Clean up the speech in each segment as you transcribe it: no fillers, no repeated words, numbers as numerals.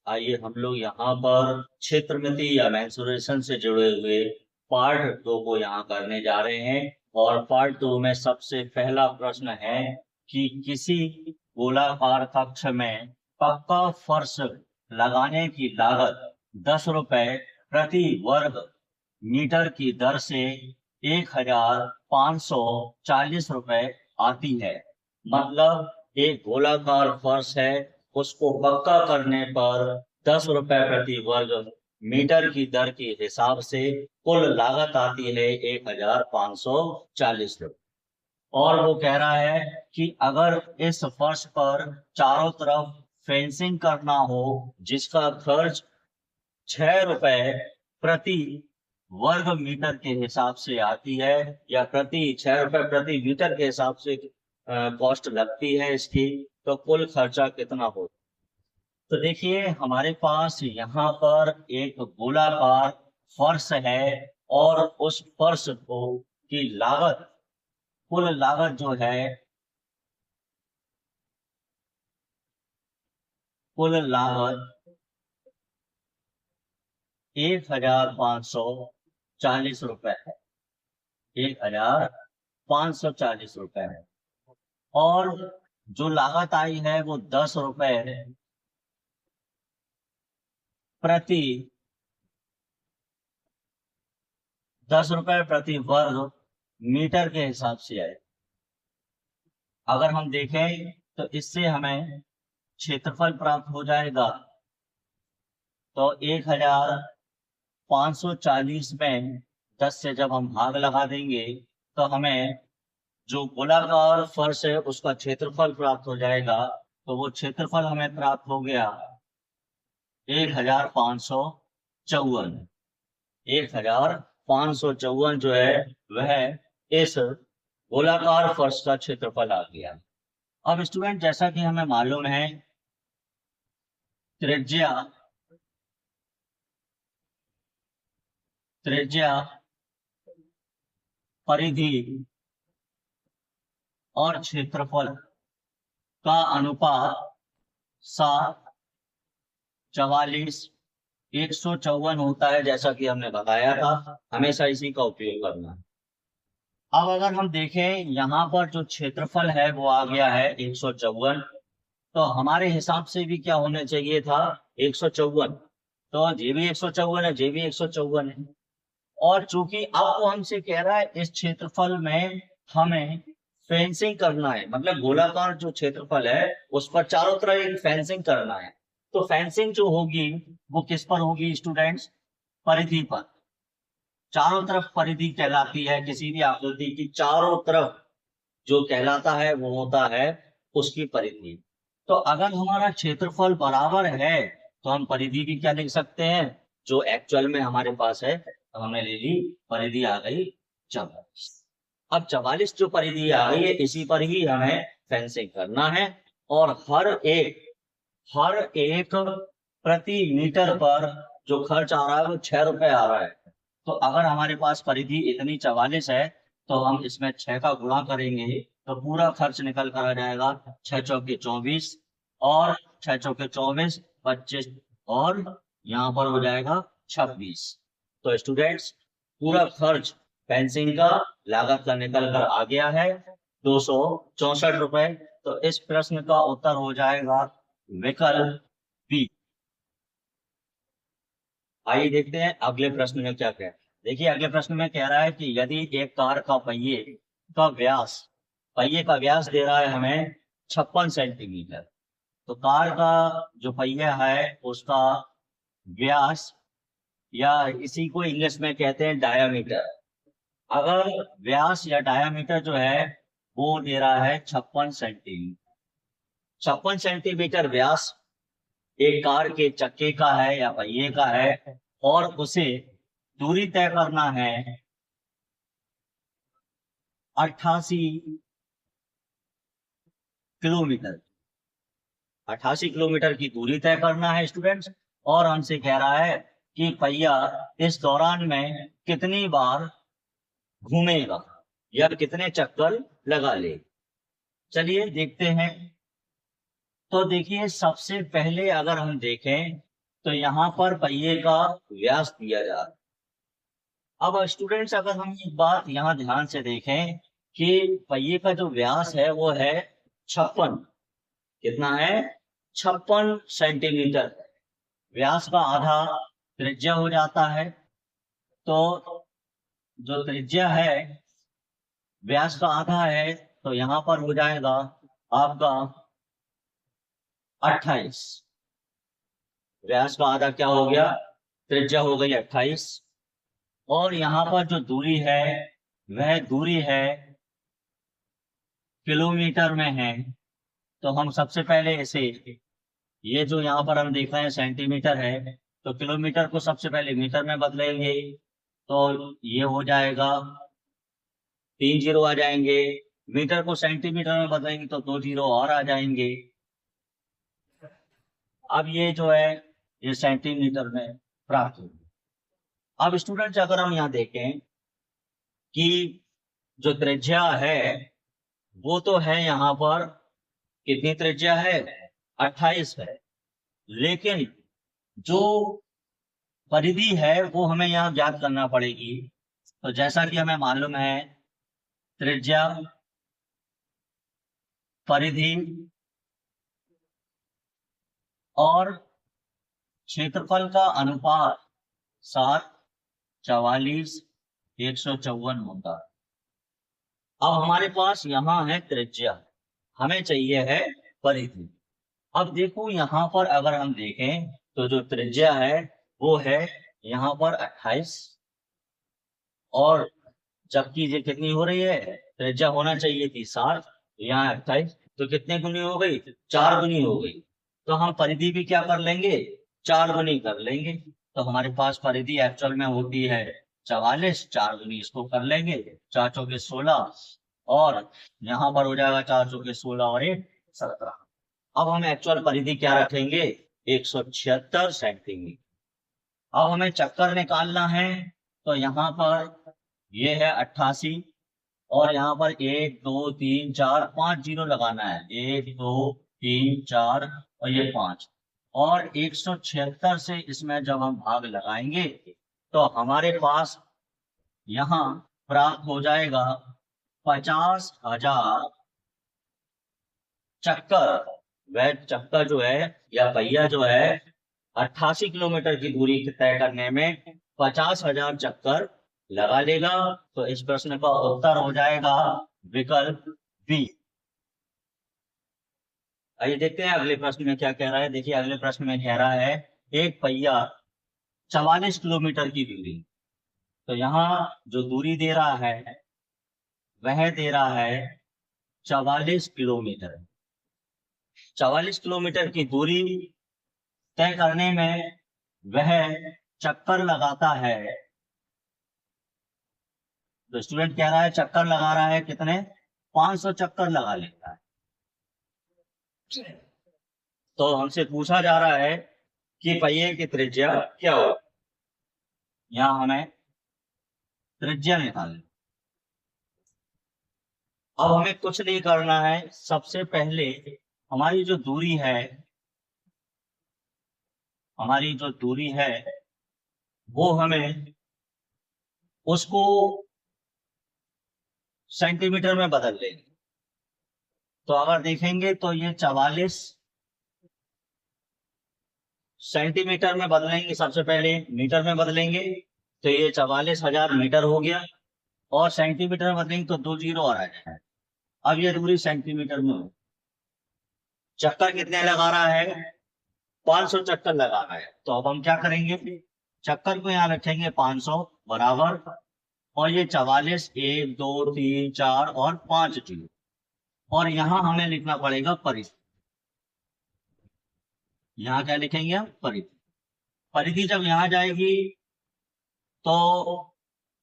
आइए हम लोग यहाँ पर क्षेत्रमिति या मेंसुरेशन से जुड़े हुए पार्ट 2 को यहाँ करने जा रहे हैं। और पार्ट 2 में सबसे पहला प्रश्न है कि किसी गोलाकार कक्ष में पक्का फर्श लगाने की लागत 10 रुपए प्रति वर्ग मीटर की दर से 1540 रुपए आती है। मतलब एक गोलाकार फर्श है, उसको पक्का करने पर 10 रुपए प्रति वर्ग मीटर की दर के हिसाब से कुल लागत आती है 1540 रुपए। और वो कह रहा है कि अगर इस फर्श पर चारों तरफ फेंसिंग करना हो जिसका खर्च 6 रुपए प्रति वर्ग मीटर के हिसाब से आती है, या 6 रुपए प्रति मीटर के हिसाब से कॉस्ट लगती है इसकी, तो कुल खर्चा कितना हो। तो देखिए हमारे पास यहाँ पर एक गोलाकार फर्श है और उस फर्श को की लागत, कुल लागत जो है, कुल लागत 1540 रुपए है। 1540 रुपए है। और जो लागत आई है वो 10 रुपए प्रति 10 रुपए प्रति वर्ग मीटर के हिसाब से आए। अगर हम देखें तो इससे हमें क्षेत्रफल प्राप्त हो जाएगा। तो 1540 में 10 से जब हम भाग लगा देंगे तो हमें जो गोलाकार फर्श है उसका क्षेत्रफल प्राप्त हो जाएगा। तो वो क्षेत्रफल हमें प्राप्त हो गया 1554। 1554 जो है वह इस गोलाकार फर्श का क्षेत्रफल आ गया। अब स्टूडेंट, जैसा कि हमें मालूम है, त्रिज्या परिधि और क्षेत्रफल का अनुपात 7:44 होता है, जैसा कि हमने बताया था। हमेशा इसी का उपयोग करना है। अब अगर हम देखें यहाँ पर जो क्षेत्रफल है वो आ गया है 154। तो हमारे हिसाब से भी क्या होना चाहिए था, 154। तो जे भी 154 है, जे भी 154 है। और चूंकि अब वो हमसे कह रहा है इस क्षेत्रफल में हमें फेंसिंग करना है, मतलब गोलाकार जो क्षेत्रफल है उस पर चारों तरफ एक फेंसिंग करना है। तो फेंसिंग जो होगी वो किस पर होगी स्टूडेंट्स, परिधि पर। चारों तरफ परिधि कहलाती है किसी भी आकृति की, चारों तरफ जो कहलाता है वो होता है उसकी परिधि। तो अगर हमारा क्षेत्रफल बराबर है तो हम परिधि भी क्या लिख सकते हैं, जो एक्चुअल में हमारे पास है। तो हमने ले ली, परिधि आ गई 44। अब 44 जो परिधि आ गई है इसी पर ही हमें फेंसिंग करना है। और हर एक प्रति मीटर पर जो खर्च आ रहा है वो 6 रुपए आ रहा है। तो अगर हमारे पास परिधि इतनी 44 है तो हम इसमें 6 का गुणा करेंगे तो पूरा खर्च निकल कर आ जाएगा 6 चौके 24 और 6 चौके 24, 25 और यहाँ पर हो जाएगा 26। तो स्टूडेंट्स, पूरा खर्च फेंसिंग का लागत का निकल कर आ गया है 264 रुपए। तो इस प्रश्न का उत्तर हो जाएगा विकल्प बी। आइए देखते हैं अगले प्रश्न में क्या कह। देखिए अगले प्रश्न में कह रहा है कि यदि एक कार का पहिए का व्यास दे रहा है हमें 56 सेंटीमीटर। तो कार का जो पहिया है उसका व्यास, या इसी को इंग्लिश में कहते हैं डायामीटर। अगर व्यास या डायामीटर जो है वो दे रहा है 56 सेंटीमीटर। 56 सेंटीमीटर व्यास एक कार के चक्के का है या पहिए का है, और उसे दूरी तय करना है 88 किलोमीटर। 88 किलोमीटर की दूरी तय करना है स्टूडेंट्स। और हमसे कह रहा है कि पहिया इस दौरान में कितनी बार घूमेगा या कितने चक्कर लगा ले। चलिए देखते हैं। तो देखिए सबसे पहले अगर हम देखें तो यहाँ पर पहिए का व्यास दिया जा रहा है। अब स्टूडेंट्स अगर हम एक बात यहाँ ध्यान से देखें कि पहिए का जो व्यास है वो है 56, कितना है 56 सेंटीमीटर। व्यास का आधा त्रिज्या हो जाता है, तो जो त्रिज्या है व्यास का आधा है, तो यहाँ पर हो जाएगा आपका 28। व्यास का आधा क्या हो गया, त्रिज्या हो गई 28। और यहाँ पर जो दूरी है वह दूरी है किलोमीटर में है। तो हम सबसे पहले इसे, ये जो यहाँ पर हम देख रहे हैं सेंटीमीटर है, तो किलोमीटर को सबसे पहले मीटर में बदलेंगे, तो ये हो जाएगा 3 जीरो आ जाएंगे। मीटर को सेंटीमीटर में बदलेंगे तो 2 जीरो और आ जाएंगे। अब ये जो है ये सेंटीमीटर में प्राप्त होगी। अब स्टूडेंट्स अगर हम यहाँ देखें कि जो त्रिज्या है वो तो है यहाँ पर, कितनी त्रिज्या है 28 है, लेकिन जो परिधि है वो हमें यहाँ ज्ञात करना पड़ेगी। तो जैसा कि हमें मालूम है त्रिज्या, परिधि और क्षेत्रफल का अनुपात 7, 44, 154 होता है। अब हमारे पास यहाँ है त्रिज्या, हमें चाहिए है परिधि। अब देखो यहाँ पर अगर हम देखें तो जो त्रिज्या है वो है यहाँ पर 28, और जबकि ये कितनी हो रही है, त्रिज्या होना चाहिए थी 7, यहाँ 28, तो कितने गुनी हो गई, 4 गुनी हो गई। तो हम परिधि भी क्या कर लेंगे, 4 गुनी कर लेंगे। तो हमारे पास परिधि एक्चुअल में होती है 44, 4 गुनी इसको कर लेंगे, 4 चौके 16, और यहाँ पर हो जाएगा 4 चौके 16 और 1 17। अब हम एक्चुअल परिधि क्या रखेंगे, 176 सेंटीमीटर। अब हमें चक्कर निकालना है, तो यहाँ पर ये है 88, और यहाँ पर 1 2 3 4 5 जीरो लगाना है, 1 2 3 4 और ये 5, और 176 से इसमें जब हम भाग लगाएंगे तो हमारे पास यहाँ प्राप्त हो जाएगा 50,000 चक्कर। वह चक्कर जो है या पहिया जो है 88 किलोमीटर की दूरी तय करने में 50,000 चक्कर लगा लेगा। तो इस प्रश्न का उत्तर हो जाएगा विकल्प बी। आइए देखते हैं अगले प्रश्न में क्या कह रहा है। देखिए अगले प्रश्न में कह रहा है एक पहिया 44 किलोमीटर की दूरी, तो यहाँ जो दूरी दे रहा है वह दे रहा है 44 किलोमीटर। 44 किलोमीटर की दूरी तय करने में वह चक्कर लगाता है, तो स्टूडेंट कह रहा है चक्कर लगा रहा है कितने, 500 चक्कर लगा लेता है। तो हमसे पूछा जा रहा है कि पहिए की त्रिज्या क्या हो। यहां हमें त्रिज्या निकालनी। अब हमें कुछ नहीं करना है, सबसे पहले हमारी जो दूरी है, हमारी जो दूरी है वो हमें उसको सेंटीमीटर में बदल लेंगे। तो अगर देखेंगे तो ये 44 सेंटीमीटर में बदलेंगे, सबसे पहले मीटर में बदलेंगे तो ये 44,000 मीटर हो गया, और सेंटीमीटर में बदलेंगे तो 2 जीरो और आ जाएगा। अब ये दूरी सेंटीमीटर में हो। चक्कर कितने लगा रहा है, 500 चक्कर लगा रहा है। तो अब हम क्या करेंगे, चक्कर को यहाँ रखेंगे 500 बराबर, और ये 44, 1 2 3 4 और 5 जीरो, और यहाँ हमें लिखना पड़ेगा परिधि। यहाँ क्या लिखेंगे हम, परिधि। परिधि जब यहाँ जाएगी तो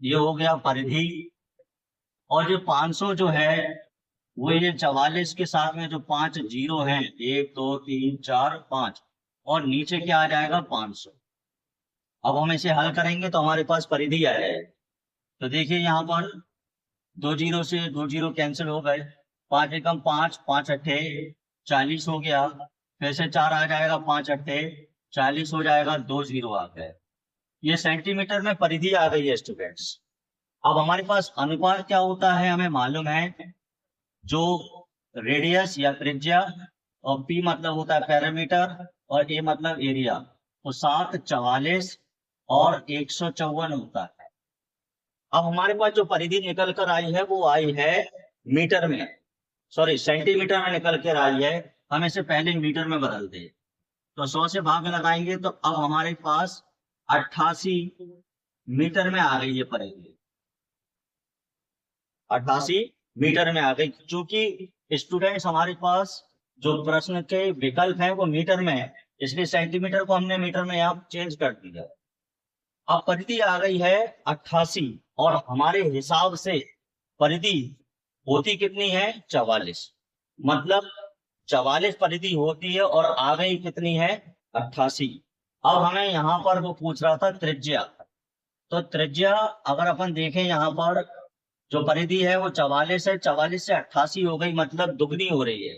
ये हो गया परिधि, और ये 500 जो है वो ये 44 के साथ में जो 5 जीरो है, 1 2 3 4 5, और नीचे क्या आ जाएगा 500। अब हम इसे हल करेंगे तो हमारे पास परिधि आ जाएगी। तो देखिए यहाँ पर 2 जीरो से 2 जीरो कैंसिल हो गए, 5 एकम 5, 5 अट्ठे 40 हो गया, फिर से 4 आ जाएगा, 5 अट्ठे 40 हो जाएगा, 2 जीरो आ गए। ये सेंटीमीटर में परिधि आ गई है स्टूडेंट्स। अब हमारे पास अनुपात क्या होता है हमें मालूम है, जो रेडियस या त्रिज्या, और पी मतलब होता है पैरामीटर, और ए मतलब एरिया, तो 7, 44 और 154 होता है। अब हमारे पास जो परिधि निकल कर आई है वो आई है मीटर में, सॉरी सेंटीमीटर में निकल कर आई है। हम इसे पहले मीटर में बदल दे, तो 100 से भाग लगाएंगे तो अब हमारे पास 88 मीटर में आ गई ये परिधि, 88 मीटर में आ गई। क्योंकि स्टूडेंट्स हमारे पास जो प्रश्न के विकल्प हैं वो मीटर में है, इसलिए सेंटीमीटर को हमने मीटर में यहाँ चेंज कर दिया। अब परिधि आ गई है 88, और हमारे हिसाब से परिधि होती कितनी है, 44। मतलब 44 परिधि होती है और आ गई कितनी है, 88। अब हमें यहाँ पर वो पूछ रहा था त्रिज्या, तो त्रिज्या अगर अपन देखें यहाँ पर जो परिधि है वो 44 है, 44 से 88 हो गई, मतलब दुगनी हो रही है।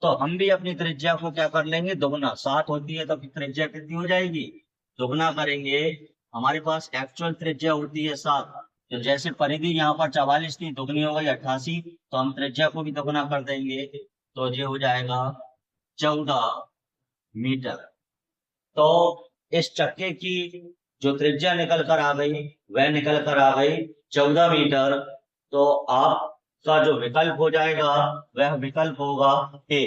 तो हम भी अपनी त्रिज्या को क्या कर लेंगे, दुगना। 7 होती है तो त्रिज्या कितनी हो जाएगी, दुगना करेंगे। हमारे पास एक्चुअल त्रिज्या होती है 7, तो जैसे परिधि यहाँ पर 44 थी, दुगनी हो गई 88, तो हम त्रिज्या को भी दुगना कर देंगे, तो ये हो जाएगा 14 मीटर। तो इस चक्के की जो त्रिज्या निकल कर आ गई वह निकल कर आ गई 14 मीटर। तो आपका जो विकल्प हो जाएगा वह विकल्प होगा ए।